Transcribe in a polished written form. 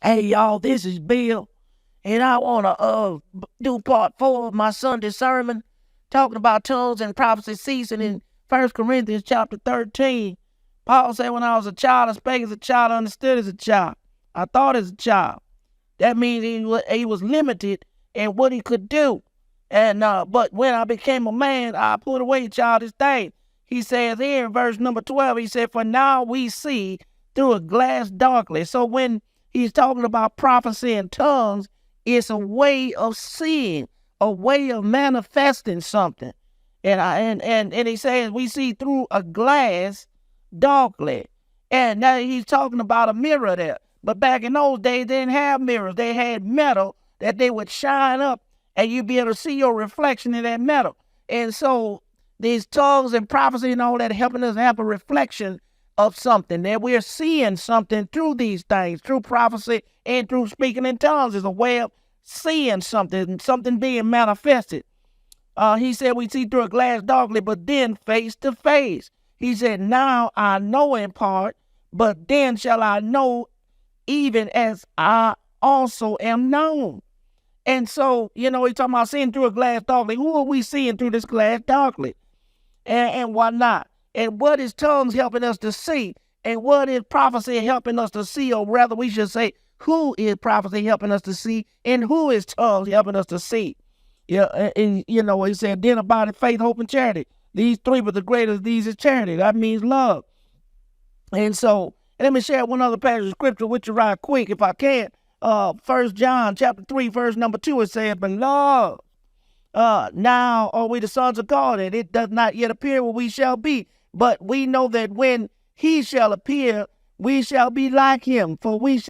Hey y'all, this is Bill, and I want to do part 4 of my Sunday sermon, talking about tongues and prophecy season in 1 Corinthians chapter 13. Paul said, when I was a child, I spake as a child, I understood as a child, I thought as a child. That means he was limited in what he could do. And but when I became a man, I put away childish things. He says here in verse number 12, he said, for now we see through a glass darkly. So when he's talking about prophecy and tongues, it's a way of seeing, a way of manifesting something. And he says we see through a glass darkly. And now he's talking about a mirror there. But back in those days, they didn't have mirrors. They had metal that they would shine up, and you'd be able to see your reflection in that metal. And so these tongues and prophecy and all that helping us have a reflection of something, that we're seeing something through these things, through prophecy and through speaking in tongues is a way of seeing something being manifested. He said we see through a glass darkly, but then face to face. He said, now I know in part, but then shall I know even as I also am known. And so, he's talking about seeing through a glass darkly. Who are we seeing through this glass darkly? And why not? And what is tongues helping us to see? And what is prophecy helping us to see? Or rather, we should say, who is prophecy helping us to see? And who is tongues helping us to see? Yeah, and he said, then abideth faith, hope, and charity. These three, but the greatest of these is charity. That means love. And so, let me share one other passage of scripture with you right quick, if I can. 1 John chapter 3, verse number 2, it says, beloved, now are we the sons of God, and it does not yet appear what we shall be. But we know that when he shall appear, we shall be like him, for we